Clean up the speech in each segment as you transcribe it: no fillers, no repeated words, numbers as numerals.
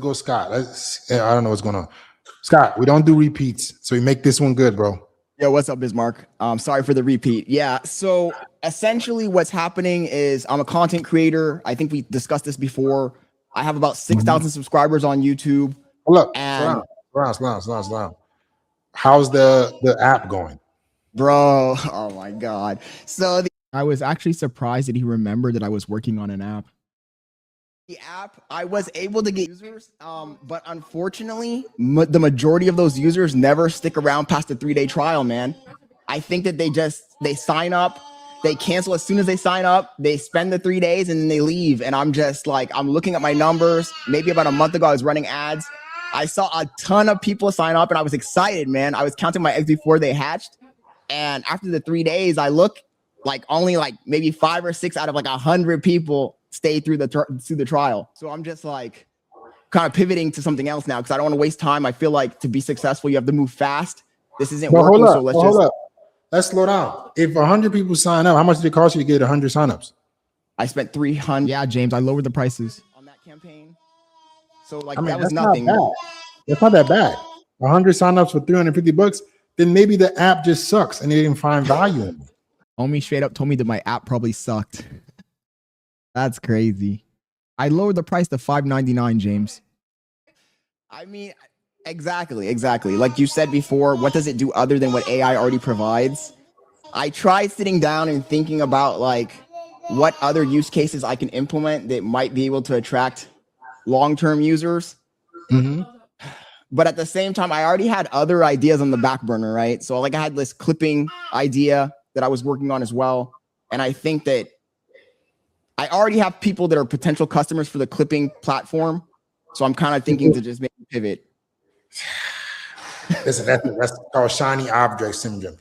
go Scott. I don't know what's going on. Scott, we don't do repeats, so we make this one good, bro. Yo, what's up, Bismarck? Sorry for the repeat. Yeah, so essentially what's happening is I'm a content creator. I think we discussed this before. I have about 6,000 subscribers on YouTube. Hold up. And slow down. How's the app going? Bro, oh my God. So I was actually surprised that he remembered that I was working on an app. The app, I was able to get users, but unfortunately, the majority of those users never stick around past the 3-day trial, man. I think that they sign up, they cancel as soon as they sign up, they spend the 3 days and then they leave. And I'm just like, I'm looking at my numbers. Maybe about a month ago, I was running ads. I saw a ton of people sign up and I was excited, man. I was counting my eggs before they hatched. And after the 3 days, I look like only like maybe 5 or 6 out of like 100 people stay through the trial. So I'm just like kind of pivoting to something else now because I don't want to waste time. I feel like to be successful, you have to move fast. This isn't working, so let's slow down. If 100 people sign up, how much did it cost you to get 100 signups? I spent 300. Yeah, James, I lowered the prices on that campaign. So like, I mean, that was nothing. That's not that bad. 100 signups for $350. Then maybe the app just sucks and they didn't find value in it. Homie straight up told me that my app probably sucked. That's crazy. I lowered the price to $5.99, James. I mean, exactly. Like you said before, what does it do other than what AI already provides? I tried sitting down and thinking about like what other use cases I can implement that might be able to attract long-term users. But at the same time, I already had other ideas on the back burner, right? So like I had this clipping idea that I was working on as well. And I think that I already have people that are potential customers for the clipping platform. So I'm kind of thinking to just make a pivot. Listen, that's called shiny object syndrome.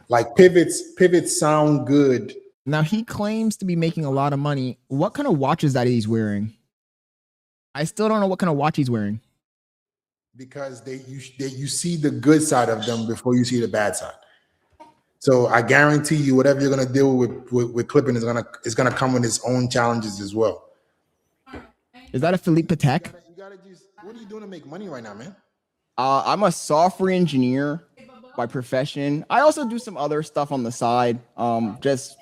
Like pivots sound good. Now he claims to be making a lot of money. What kind of watches that he's wearing? I still don't know what kind of watch he's wearing. Because you see the good side of them before you see the bad side. So I guarantee you, whatever you're gonna deal with clipping is gonna come with its own challenges as well. Is that a Philippe Patek? What are you doing to make money right now, man? I'm a software engineer by profession. I also do some other stuff on the side, just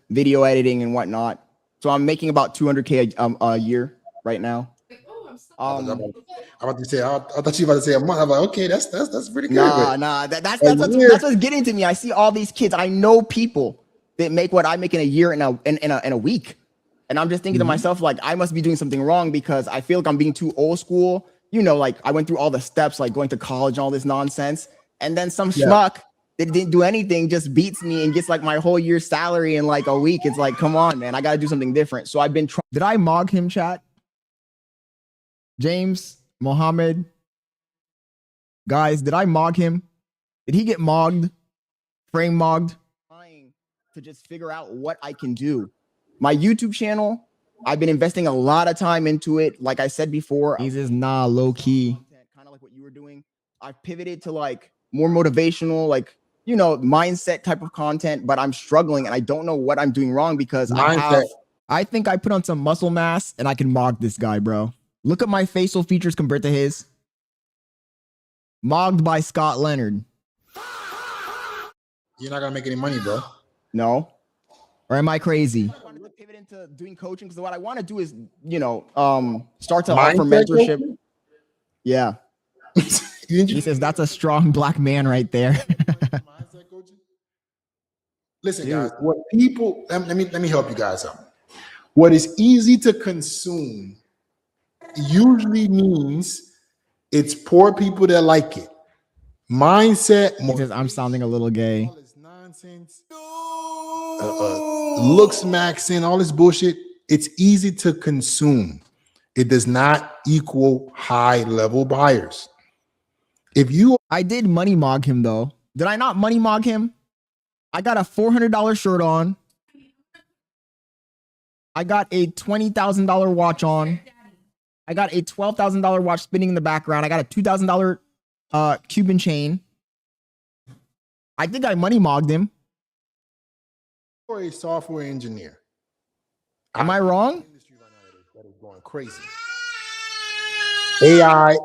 video editing and whatnot. So I'm making about $200K a year right now. I thought you were about to say a month. I'm like, okay, that's pretty good. Nah. That's what's getting to me. I see all these kids. I know people that make what I make in a year in a week, and I'm just thinking to myself like, I must be doing something wrong because I feel like I'm being too old school. You know, like I went through all the steps, like going to college and all this nonsense, and then some schmuck that didn't do anything just beats me and gets like my whole year's salary in like a week. It's like, come on, man, I got to do something different. So I've been trying. Did I mog him, chat? James, Mohammed, guys, did I mog him? Did he get mogged? Frame mogged? Trying to just figure out what I can do. My YouTube channel, I've been investing a lot of time into it. Like I said before, he says, nah, low key. Kind of like what you were doing. I've pivoted to like more motivational, like, you know, mindset type of content, but I'm struggling and I don't know what I'm doing wrong because I think I put on some muscle mass and I can mog this guy, bro. Look at my facial features compared to his. Mogged by Scott Leonard. You're not gonna make any money, bro. No. Or am I crazy? I want to pivot into doing coaching because what I want to do is, you know, start to offer mentorship. Coaching? Yeah. He says that's a strong black man right there. Listen, guys. What people let me help you guys out. What is easy to consume usually means it's poor people that like it. Mindset. Because I'm sounding a little gay. Nonsense. Looks maxing, all this bullshit. It's easy to consume. It does not equal high level buyers. I did moneyMog him though. Did I not moneyMog him? I got a $400 shirt on. I got a $20,000 watch on. I got a $12,000 watch spinning in the background. I got a $2,000 Cuban chain. I think I moneyMogged him. You're a software engineer. Am I wrong? Industry right now that is going crazy. AI.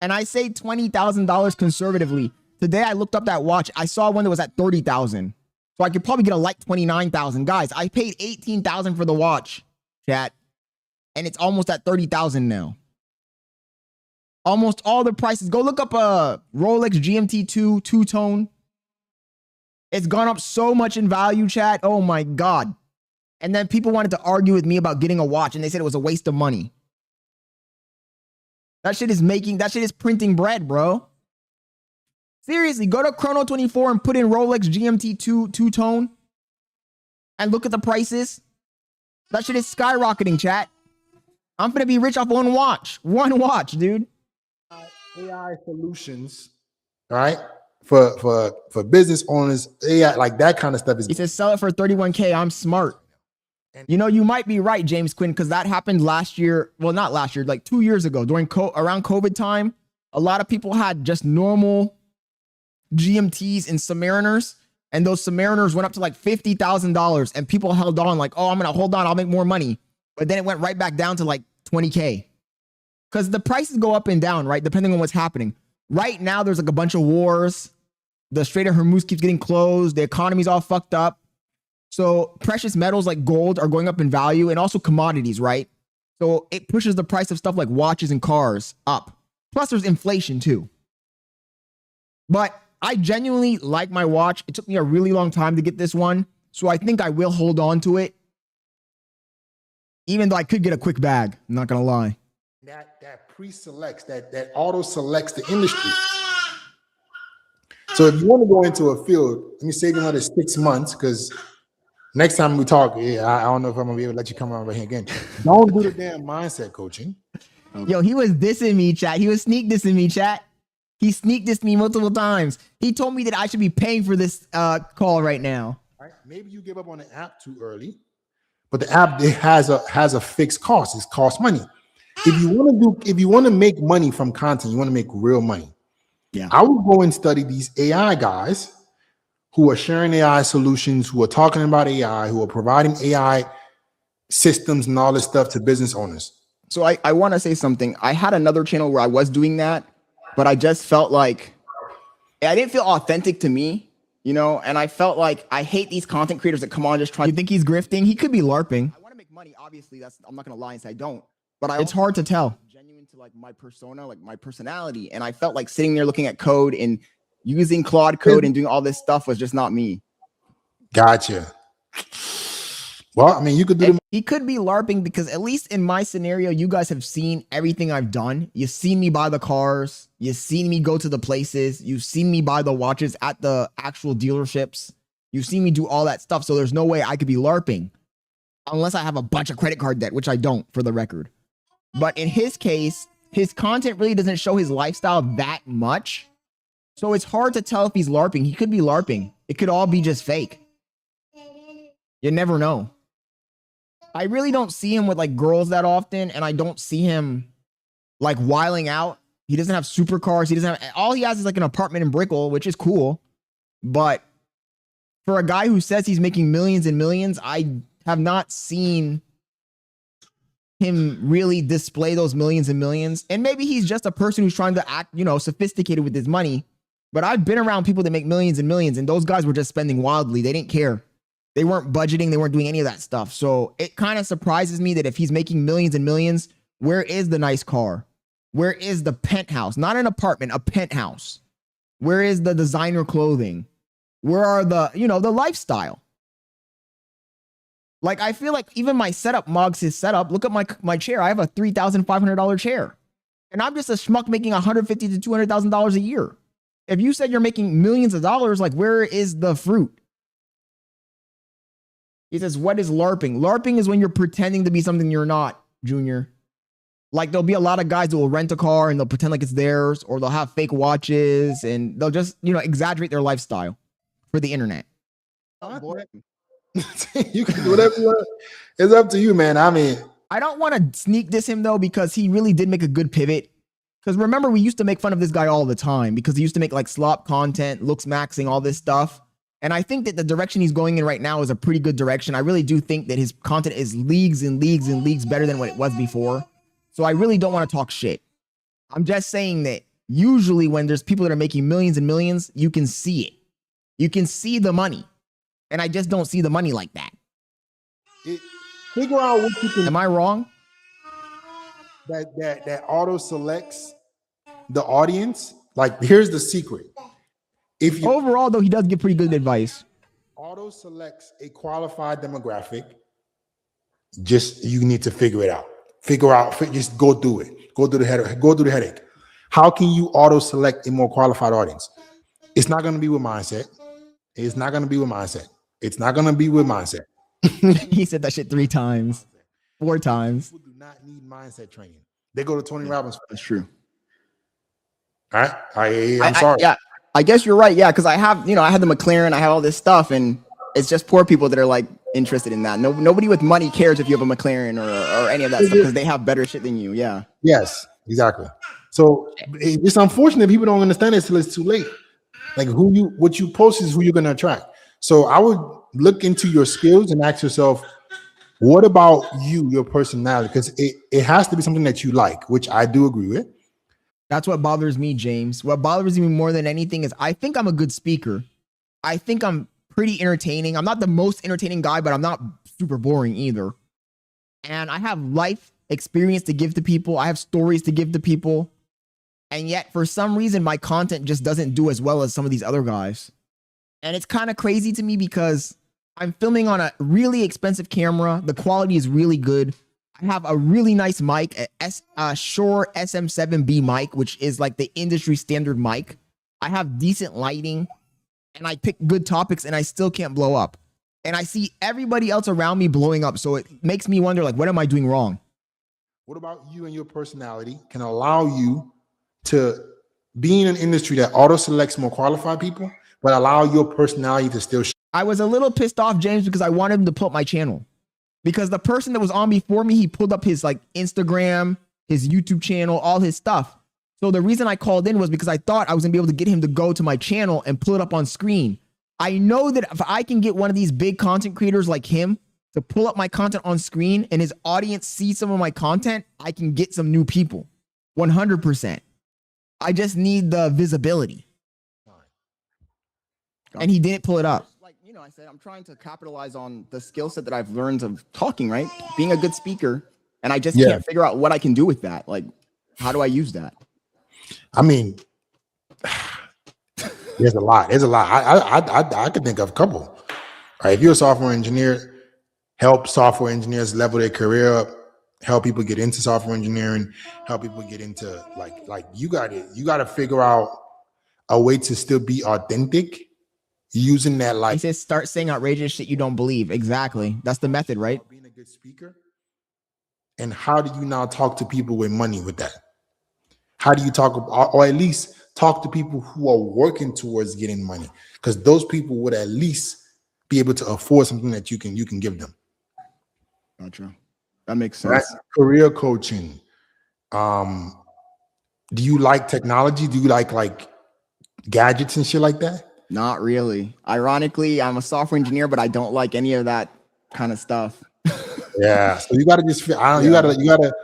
And I say $20,000 conservatively. Today I looked up that watch. I saw one that was at 30,000. So I could probably get a like 29,000. Guys, I paid 18,000 for the watch, chat. And it's almost at 30,000 now. Almost all the prices. Go look up a Rolex GMT2 two-tone. It's gone up so much in value, chat. Oh my God. And then people wanted to argue with me about getting a watch and they said it was a waste of money. That shit is printing bread, bro. Seriously, go to Chrono24 and put in Rolex GMT2 two-tone and look at the prices. That shit is skyrocketing, chat. I'm gonna be rich off one watch. One watch, dude. AI solutions, right? For business owners, AI, like that kind of stuff is. He says sell it for 31K. I'm smart. You know, you might be right, James Quinn, because that happened last year. Well, not last year, like 2 years ago, around COVID time. A lot of people had just normal GMTs and Submariners, and those Submariners went up to like $50,000, and people held on like, oh, I'm gonna hold on, I'll make more money. But then it went right back down to like 20K. Because the prices go up and down, right? Depending on what's happening. Right now, there's like a bunch of wars. The Strait of Hormuz keeps getting closed. The economy's all fucked up. So precious metals like gold are going up in value, and also commodities, right? So it pushes the price of stuff like watches and cars up. Plus there's inflation too. But I genuinely like my watch. It took me a really long time to get this one. So I think I will hold on to it. Even though I could get a quick bag, I'm not gonna lie. That pre-selects, that auto selects the industry. So if you want to go into a field, let me save you another 6 months, because next time we talk, I don't know if I'm gonna be able to let you come over here again. Don't do the damn mindset coaching. Yo, he was dissing me, chat. He was sneak dissing me, chat. He sneak dissed me multiple times. He told me that I should be paying for this call right now. Right? Maybe you give up on the app too early, but the app, it has a fixed cost. It costs money. If you want to make money from content, you want to make real money. Yeah, I would go and study these AI guys who are sharing AI solutions, who are talking about AI, who are providing AI systems and all this stuff to business owners. So I want to say something. I had another channel where I was doing that, but I just felt like I didn't feel authentic to me, you know, and I felt like I hate these content creators that come on just trying. You think he's grifting? He could be LARPing. I want to make money, obviously. I'm not going to lie and say I don't, but it's hard to tell. Genuine to like my persona, like my personality. And I felt like sitting there looking at code and using Claude code and doing all this stuff was just not me. Gotcha. Well, I mean, you could do. He could be LARPing because at least in my scenario, you guys have seen everything I've done. You've seen me buy the cars. You've seen me go to the places. You've seen me buy the watches at the actual dealerships. You've seen me do all that stuff. So there's no way I could be LARPing unless I have a bunch of credit card debt, which I don't, for the record. But in his case, his content really doesn't show his lifestyle that much. So it's hard to tell if he's LARPing. He could be LARPing. It could all be just fake. You never know. I really don't see him with like girls that often, and I don't see him like wiling out. He doesn't have supercars. He doesn't have, all he has is like an apartment in Brickell, which is cool. But for a guy who says he's making millions and millions, I have not seen him really display those millions and millions. And maybe he's just a person who's trying to act, you know, sophisticated with his money. But I've been around people that make millions and millions, and those guys were just spending wildly. They didn't care. They weren't budgeting. They weren't doing any of that stuff. So it kind of surprises me that if he's making millions and millions, where is the nice car? Where is the penthouse? Not an apartment, a penthouse. Where is the designer clothing? Where are the, you know, the lifestyle? Like, I feel like even my setup mugs his setup. Look at my chair. I have a $3,500 chair. And I'm just a schmuck making $150,000 to $200,000 a year. If you said you're making millions of dollars, like, where is the fruit? He says, what is LARPing? LARPing is when you're pretending to be something you're not, Junior. Like, there'll be a lot of guys who will rent a car and they'll pretend like it's theirs, or they'll have fake watches and they'll just, you know, exaggerate their lifestyle for the internet. You can do whatever you want. It's up to you, man. I mean, I don't want to sneak diss him though, because he really did make a good pivot. Because remember, we used to make fun of this guy all the time because he used to make like slop content, looks maxing, all this stuff. And I think that the direction he's going in right now is a pretty good direction. I really do think that his content is leagues and leagues and leagues better than what it was before. So I really don't want to talk shit. I'm just saying that usually when there's people that are making millions and millions, you can see it. You can see the money. And I just don't see the money like that. Figure out what you can. Am I wrong? That auto selects the audience. Like, here's the secret. If you overall, though, he does give pretty good advice. Auto selects a qualified demographic. Just you need to figure it out. Just go through it. Go through the headache. How can you auto select a more qualified audience? It's not going to be with mindset. It's not going to be with mindset. It's not going to be with mindset. He said that shit 3 times, 4 times. People do not need mindset training. They go to Tony Robbins. That's true. All right. I'm sorry. Yeah, I guess you're right. Yeah, because I have, I had the McLaren, I have all this stuff, and it's just poor people that are like interested in that. Nobody with money cares if you have a McLaren or any of that stuff because they have better shit than you. Yeah. Yes, exactly. So it's unfortunate people don't understand it till it's too late. Like what you post is who you're going to attract. So I would look into your skills and ask yourself, what about you, your personality? Because it has to be something that you like, which I do agree with. That's what bothers me, James. What bothers me more than anything is I think I'm a good speaker. I think I'm pretty entertaining. I'm not the most entertaining guy, but I'm not super boring either. And I have life experience to give to people. I have stories to give to people. And yet, for some reason, my content just doesn't do as well as some of these other guys. And it's kind of crazy to me because I'm filming on a really expensive camera. The quality is really good. I have a really nice mic, a Shure SM7B mic, which is like the industry standard mic. I have decent lighting and I pick good topics and I still can't blow up. And I see everybody else around me blowing up. So it makes me wonder, like, what am I doing wrong? What about you and your personality can allow you to be in an industry that auto selects more qualified people, but allow your personality to still I was a little pissed off, James, because I wanted him to pull up my channel. Because the person that was on before me, he pulled up his like Instagram, his YouTube channel, all his stuff. So the reason I called in was because I thought I was gonna be able to get him to go to my channel and pull it up on screen. I know that if I can get one of these big content creators like him to pull up my content on screen and his audience sees some of my content, I can get some new people. 100%. I just need the visibility. And he didn't pull it up. Like, I said, I'm trying to capitalize on the skill set that I've learned of talking, right? Being a good speaker. And I just can't figure out what I can do with that. Like, how do I use that? I mean, there's a lot. I could think of a couple. All right, if you're a software engineer, help software engineers level their career up, help people get into software engineering, help people get into like you got to figure out a way to still be authentic using that. Like, he says, start saying outrageous shit you don't believe. Exactly. That's the method, right? Being a good speaker. And how do you now talk to people with money with that? How do you talk, or at least talk to people who are working towards getting money? Because those people would at least be able to afford something that you can give them. Gotcha. That makes sense. Right? Career coaching. Do you like technology? Do you like gadgets and shit like that? Not really. Ironically, I'm a software engineer, but I don't like any of that kind of stuff. Yeah. So you gotta just you gotta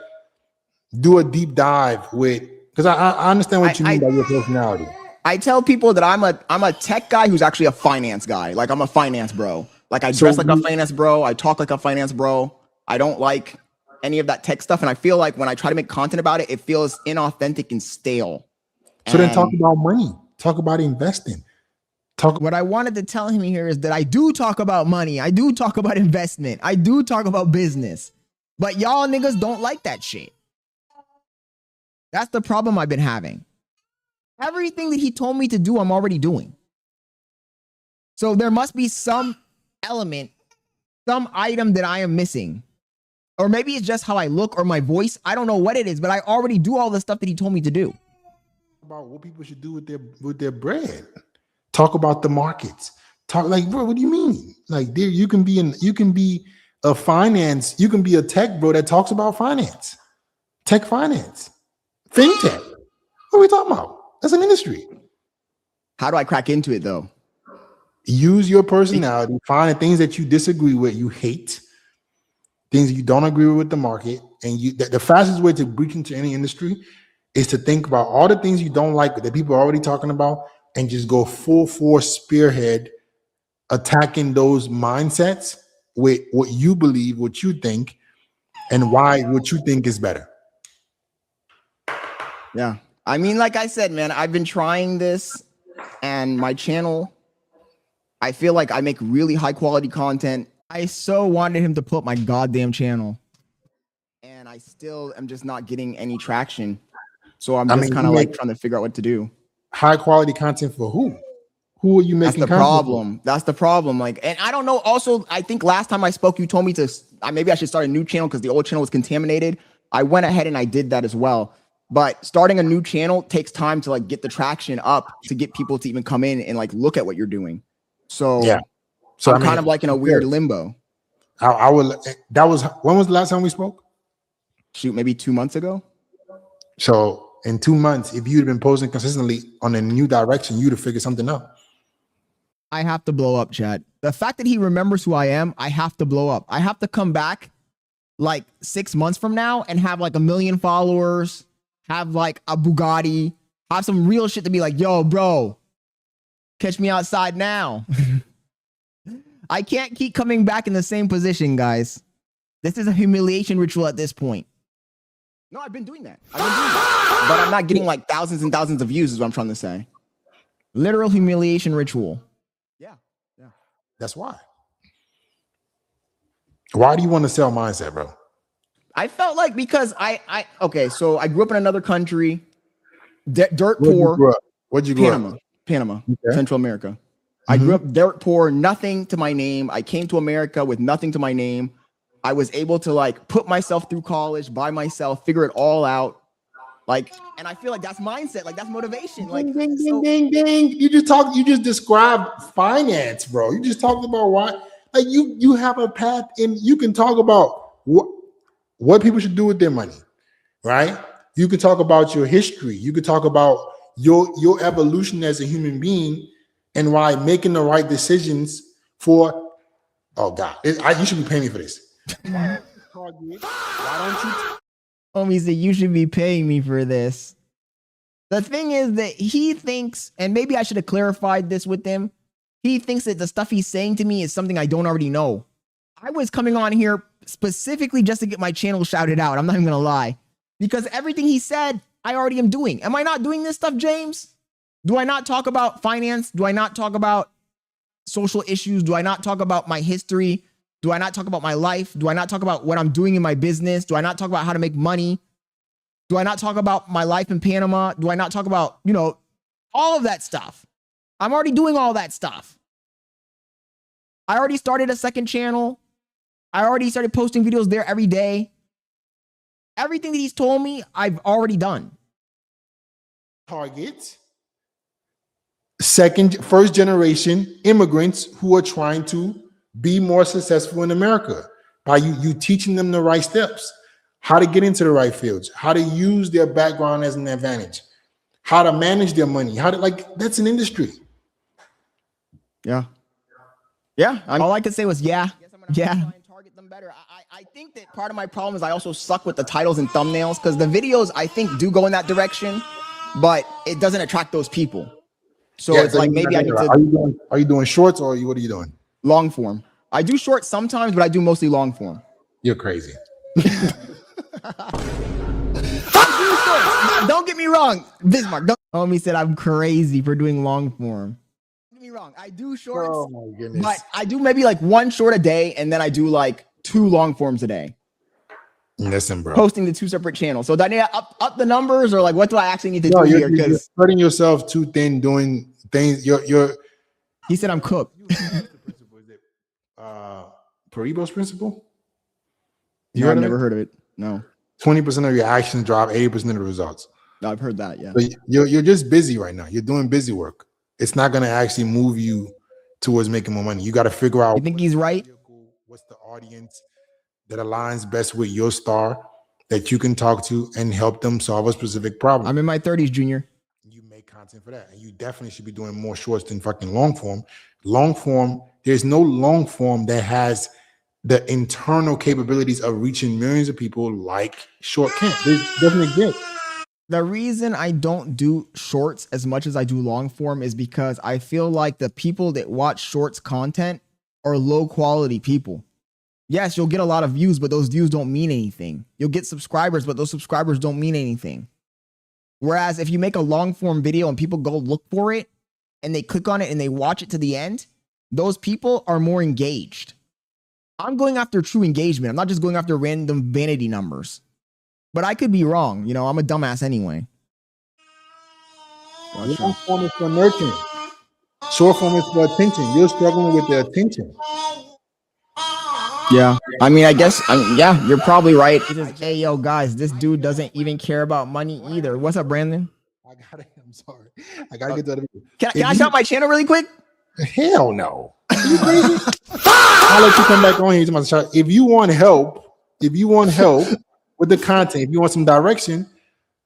do a deep dive with, because I understand what you mean by your personality. I tell people that I'm a tech guy who's actually a finance guy. Like, I'm a finance bro. Like, I dress like a finance bro. I talk like a finance bro. I don't like any of that tech stuff. And I feel like when I try to make content about it, it feels inauthentic and stale. So then talk about money. Talk about investing. What I wanted to tell him here is that I do talk about money. I do talk about investment. I do talk about business. But y'all niggas don't like that shit. That's the problem I've been having. Everything that he told me to do, I'm already doing. So there must be some element, some item that I am missing. Or maybe it's just how I look or my voice. I don't know what it is, but I already do all the stuff that he told me to do. About what people should do with their bread. Talk about the markets. Talk like, bro, what do you mean? Like, there you can be a finance, you can be a tech bro that talks about finance, tech finance, fintech. What are we talking about? That's an industry. How do I crack into it though? Use your personality, find the things that you disagree with, you hate, things you don't agree with the market. And the fastest way to breach into any industry is to think about all the things you don't like that people are already talking about and just go full force spearhead attacking those mindsets with what you believe, what you think, and why what you think is better. Yeah. I mean, like I said, man, I've been trying this, and my channel, I feel like I make really high quality content. I so wanted him to put my goddamn channel, and I still am just not getting any traction. So I'm just kind of like trying to figure out what to do. High quality content for who? Who are you making? That's the problem. That's the problem. Like, and I don't know. Also, I think last time I spoke, you told me to maybe I should start a new channel because the old channel was contaminated. I went ahead and I did that as well. But starting a new channel takes time to like get the traction up to get people to even come in and like look at what you're doing. So yeah, so I'm kind of like in a weird limbo. I would. That was when was the last time we spoke? Shoot, maybe 2 months ago. So in 2 months, if you'd been posting consistently on a new direction, you'd have figured something out. I have to blow up, Chad. The fact that he remembers who I am, I have to blow up. I have to come back like 6 months from now and have like 1 million followers, have like a Bugatti, have some real shit to be like, yo, bro, catch me outside now. I can't keep coming back in the same position, guys. This is a humiliation ritual at this point. No, I've been doing that. But I'm not getting like thousands and thousands of views is what I'm trying to say. Literal humiliation ritual. Yeah. That's why. Why do you want to sell mindset, bro? I felt like because okay, so I grew up in another country, dirt poor. Where'd you grow up? Panama, okay. Central America. I grew up dirt poor, nothing to my name. I came to America with nothing to my name. I was able to like put myself through college by myself, figure it all out. Like, and I feel like that's mindset, like that's motivation. Like, ding. You just described finance, bro. You just talked about why, like you have a path and you can talk about what people should do with their money, right? You can talk about your history. You can talk about your evolution as a human being and why making the right decisions for, oh God, you should be paying me for this. Why don't you? Homie said you should be paying me for this. The thing is that he thinks, and maybe I should have clarified this with him. He thinks that the stuff he's saying to me is something I don't already know. I was coming on here specifically just to get my channel shouted out. I'm not even gonna lie, because everything he said, I already am doing. Am I not doing this stuff, James? Do I not talk about finance? Do I not talk about social issues? Do I not talk about my history? Do I not talk about my life? Do I not talk about what I'm doing in my business? Do I not talk about how to make money? Do I not talk about my life in Panama? Do I not talk about, all of that stuff? I'm already doing all that stuff. I already started a second channel. I already started posting videos there every day. Everything that he's told me, I've already done. Target first generation immigrants who are trying to be more successful in America by you teaching them the right steps, how to get into the right fields, how to use their background as an advantage, how to manage their money, that's an industry. Yeah. All I could say was yeah. Target them better. I think that part of my problem is I also suck with the titles and thumbnails because the videos I think do go in that direction, but it doesn't attract those people. So it's like maybe I need to. Are you doing shorts or what are you doing? Long form. I do shorts sometimes, but I do mostly long form. You're crazy. Don't get me wrong, Bismarck. Homie said I'm crazy for doing long form. Don't get me wrong. I do shorts, oh my goodness. But I do maybe like 1 short a day, and then I do like 2 long forms a day. Listen, bro. Posting the 2 separate channels. So do I need to up the numbers, or like what do I actually need to do here? Because you're spreading yourself too thin, doing things. He said I'm cooked. Paribos principle? I've never heard of it. No. 20% of your actions drive 80% of the results. No, I've heard that. Yeah. So you're just busy right now. You're doing busy work. It's not going to actually move you towards making more money. You got to figure out. You think he's right? What's the audience that aligns best with your star that you can talk to and help them solve a specific problem? I'm in my 30s, Junior. You make content for that. And you definitely should be doing more shorts than fucking long form. Long form, there's no long form that has the internal capabilities of reaching millions of people like short can. They doesn't exist. The reason I don't do shorts as much as I do long form is because I feel like the people that watch shorts content are low quality people. Yes, you'll get a lot of views, but those views don't mean anything. You'll get subscribers, but those subscribers don't mean anything. Whereas if you make a long form video and people go look for it and they click on it and they watch it to the end, those people are more engaged. I'm going after true engagement. I'm not just going after random vanity numbers. But I could be wrong. You know, I'm a dumbass anyway. Gotcha. Long form is for nurturing. Short form is for attention. You're struggling with the attention. Yeah. I mean, I guess, yeah, you're probably right. Hey, yo, guys, this dude doesn't even care about money either. What's up, Brandon? I'm sorry. I gotta get to the video. Can I shout my channel really quick? Hell no. Are you crazy? I'll let you come back on here. If you want help with the content, if you want some direction,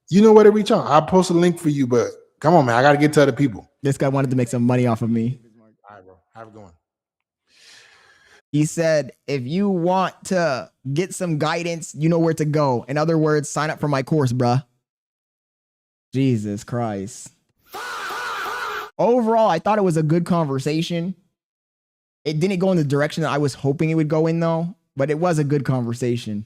you know where to reach out. I'll post a link for you, but come on, man. I got to get to other people. This guy wanted to make some money off of me. All right, bro. Have it going. He said, if you want to get some guidance, you know where to go. In other words, sign up for my course, bruh. Jesus Christ. Overall, I thought it was a good conversation. It didn't go in the direction that I was hoping it would go in, though, but it was a good conversation.